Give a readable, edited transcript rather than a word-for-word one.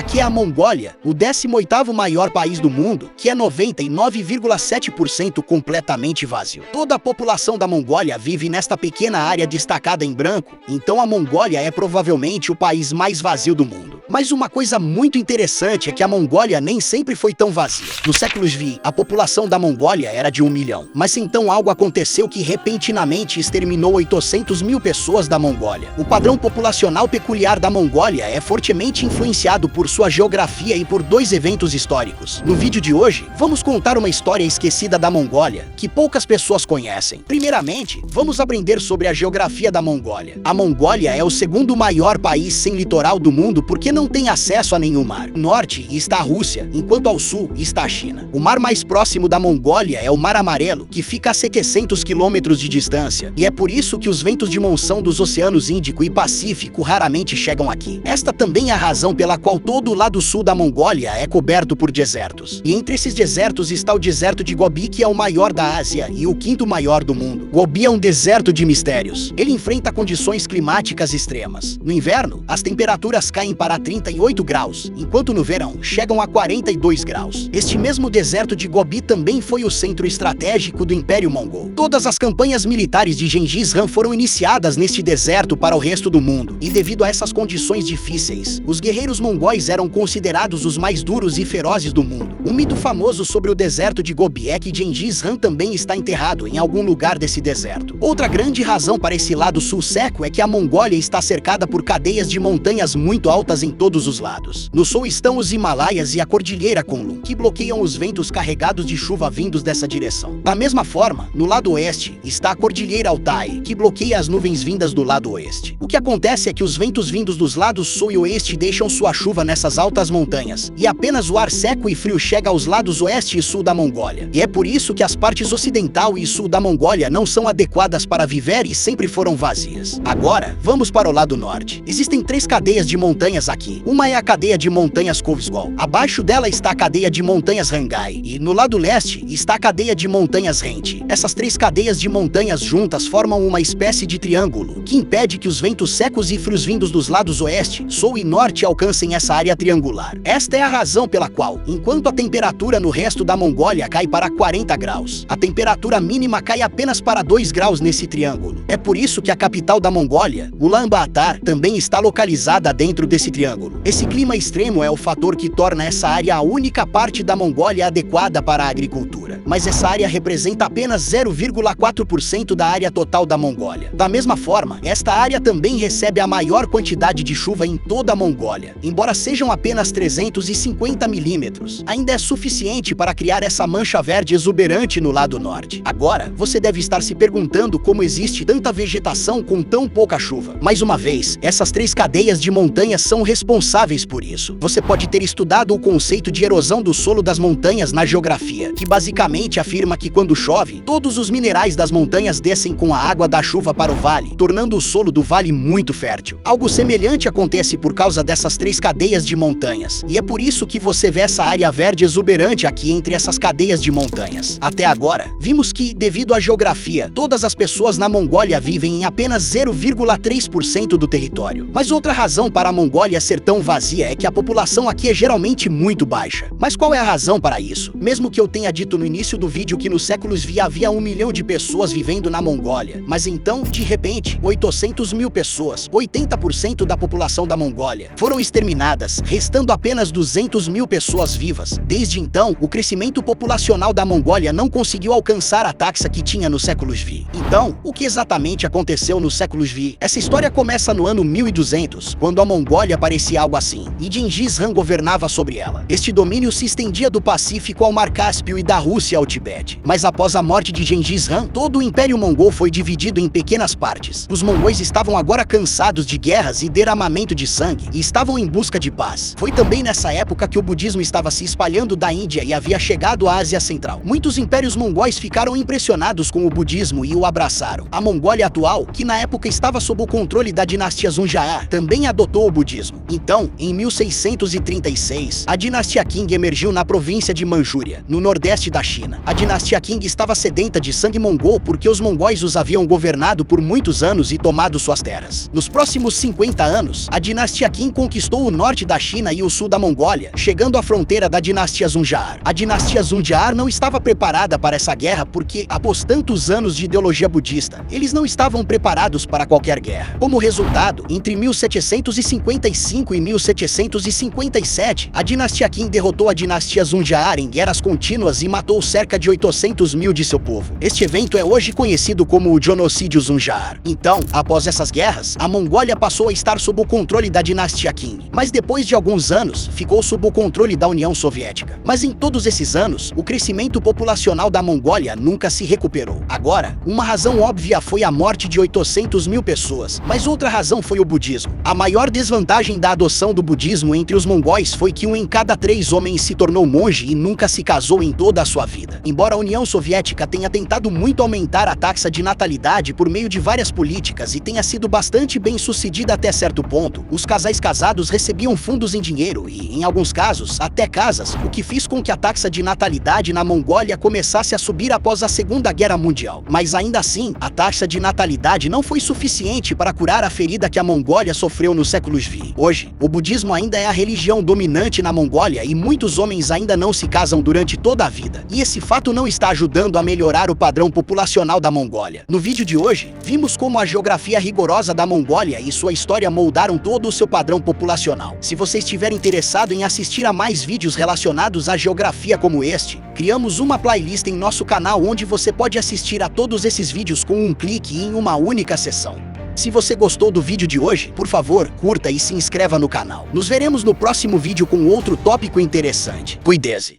que é a Mongólia, o 18º maior país do mundo, que é 99,7% completamente vazio. Toda a população da Mongólia vive nesta pequena área destacada em branco, então a Mongólia é provavelmente o país mais vazio do mundo. Mas uma coisa muito interessante é que a Mongólia nem sempre foi tão vazia. No século XX, a população da Mongólia era de 1 milhão. Mas então algo aconteceu que repentinamente exterminou 800 mil pessoas da Mongólia. O padrão populacional peculiar da Mongólia é fortemente influenciado por sua geografia e por dois eventos históricos. No vídeo de hoje, vamos contar uma história esquecida da Mongólia, que poucas pessoas conhecem. Primeiramente, vamos aprender sobre a geografia da Mongólia. A Mongólia é o segundo maior país sem litoral do mundo porque não tem acesso a nenhum mar. No norte está a Rússia, enquanto ao sul está a China. O mar mais próximo da Mongólia é o Mar Amarelo, que fica a 700 quilômetros de distância, e é por isso que os ventos de monção dos oceanos Índico e Pacífico raramente chegam aqui. Esta também é a razão pela qual todo o lado sul da Mongólia é coberto por desertos. E entre esses desertos está o deserto de Gobi, que é o maior da Ásia e o quinto maior do mundo. Gobi é um deserto de mistérios. Ele enfrenta condições climáticas extremas. No inverno, as temperaturas caem para 38 graus, enquanto no verão chegam a 42 graus. Este mesmo deserto de Gobi também foi o centro estratégico do Império Mongol. Todas as campanhas militares de Gengis Khan foram iniciadas neste deserto para o resto do mundo, e devido a essas condições difíceis, os guerreiros mongóis eram considerados os mais duros e ferozes do mundo. Um mito famoso sobre o deserto de Gobi é que Gengis Khan também está enterrado em algum lugar desse deserto. Outra grande razão para esse lado sul seco é que a Mongólia está cercada por cadeias de montanhas muito altas em todos os lados. No sul estão os Himalaias e a Cordilheira Kunlun, que bloqueiam os ventos carregados de chuva vindos dessa direção. Da mesma forma, no lado oeste está a Cordilheira Altai, que bloqueia as nuvens vindas do lado oeste. O que acontece é que os ventos vindos dos lados sul e oeste deixam sua chuva nessas altas montanhas, e apenas o ar seco e frio chega aos lados oeste e sul da Mongólia. E é por isso que as partes ocidental e sul da Mongólia não são adequadas para viver e sempre foram vazias. Agora, vamos para o lado norte. Existem 3 cadeias de montanhas aqui. Uma é a cadeia de montanhas Kovsgol. Abaixo dela está a cadeia de montanhas Rangai. E no lado leste está a cadeia de montanhas Renti. Essas 3 cadeias de montanhas juntas formam uma espécie de triângulo, que impede que os ventos secos e frios vindos dos lados oeste, sul e norte alcancem essa área triangular. Esta é a razão pela qual, enquanto a temperatura no resto da Mongólia cai para 40 graus, a temperatura mínima cai apenas para 2 graus nesse triângulo. É por isso que a capital da Mongólia, Ulaanbaatar, também está localizada dentro desse triângulo. Esse clima extremo é o fator que torna essa área a única parte da Mongólia adequada para a agricultura. Mas essa área representa apenas 0,4% da área total da Mongólia. Da mesma forma, esta área também recebe a maior quantidade de chuva em toda a Mongólia. Embora sejam apenas 350 milímetros, ainda é suficiente para criar essa mancha verde exuberante no lado norte. Agora, você deve estar se perguntando como existe tanta vegetação com tão pouca chuva. Mais uma vez, essas 3 cadeias de montanhas são responsáveis por isso. Você pode ter estudado o conceito de erosão do solo das montanhas na geografia, que basicamente afirma que quando chove, todos os minerais das montanhas descem com a água da chuva para o vale, tornando o solo do vale muito fértil. Algo semelhante acontece por causa dessas 3 cadeias de montanhas, e é por isso que você vê essa área verde exuberante aqui entre essas cadeias de montanhas. Até agora, vimos que, devido à geografia, todas as pessoas na Mongólia vivem em apenas 0,3% do território. Mas outra razão para a Mongólia ser tão vazia é que a população aqui é geralmente muito baixa. Mas qual é a razão para isso? Mesmo que eu tenha dito no início do vídeo que nos séculos XX havia 1 milhão de pessoas vivendo na Mongólia, mas então, de repente, 800 mil pessoas, 80% da população da Mongólia, foram exterminadas, restando apenas 200 mil pessoas vivas. Desde então, o crescimento populacional da Mongólia não conseguiu alcançar a taxa que tinha nos séculos XX. Então, o que exatamente aconteceu nos séculos XX? Essa história começa no ano 1200, quando a Mongólia parecia algo assim, e Gengis Khan governava sobre ela. Este domínio se estendia do Pacífico ao Mar Cáspio e da Rússia ao Tibete. Mas após a morte de Gengis Khan, todo o Império Mongol foi dividido em pequenas partes. Os mongóis estavam agora cansados de guerras e derramamento de sangue, e estavam em busca de paz. Foi também nessa época que o budismo estava se espalhando da Índia e havia chegado à Ásia Central. Muitos impérios mongóis ficaram impressionados com o budismo e o abraçaram. A Mongólia atual, que na época estava sob o controle da dinastia Zunjaar, também adotou o budismo. Então, em 1636, a dinastia Qing emergiu na província de Manchúria, no nordeste da China. A dinastia Qing estava sedenta de sangue mongol porque os mongóis os haviam governado por muitos anos e tomado suas terras. Nos próximos 50 anos, a dinastia Qing conquistou o norte da da China e o sul da Mongólia, chegando à fronteira da dinastia Zundjar. A dinastia Zundjar não estava preparada para essa guerra porque, após tantos anos de ideologia budista, eles não estavam preparados para qualquer guerra. Como resultado, entre 1755 e 1757, a dinastia Qin derrotou a dinastia Zundjar em guerras contínuas e matou cerca de 800 mil de seu povo. Este evento é hoje conhecido como o genocídio Zundjar. Então, após essas guerras, a Mongólia passou a estar sob o controle da dinastia Qin, mas depois de alguns anos, ficou sob o controle da União Soviética. Mas em todos esses anos, o crescimento populacional da Mongólia nunca se recuperou. Agora, uma razão óbvia foi a morte de 800 mil pessoas, mas outra razão foi o budismo. A maior desvantagem da adoção do budismo entre os mongóis foi que 1 em cada 3 homens se tornou monge e nunca se casou em toda a sua vida. Embora a União Soviética tenha tentado muito aumentar a taxa de natalidade por meio de várias políticas e tenha sido bastante bem sucedida até certo ponto, os casais casados recebiam fundos em dinheiro e, em alguns casos, até casas, o que fez com que a taxa de natalidade na Mongólia começasse a subir após a Segunda Guerra Mundial. Mas ainda assim, a taxa de natalidade não foi suficiente para curar a ferida que a Mongólia sofreu nos séculos XX. Hoje, o budismo ainda é a religião dominante na Mongólia e muitos homens ainda não se casam durante toda a vida. E esse fato não está ajudando a melhorar o padrão populacional da Mongólia. No vídeo de hoje, vimos como a geografia rigorosa da Mongólia e sua história moldaram todo o seu padrão populacional. Se você estiver interessado em assistir a mais vídeos relacionados à geografia como este, criamos uma playlist em nosso canal onde você pode assistir a todos esses vídeos com um clique e em uma única sessão. Se você gostou do vídeo de hoje, por favor, curta e se inscreva no canal. Nos veremos no próximo vídeo com outro tópico interessante. Cuide-se!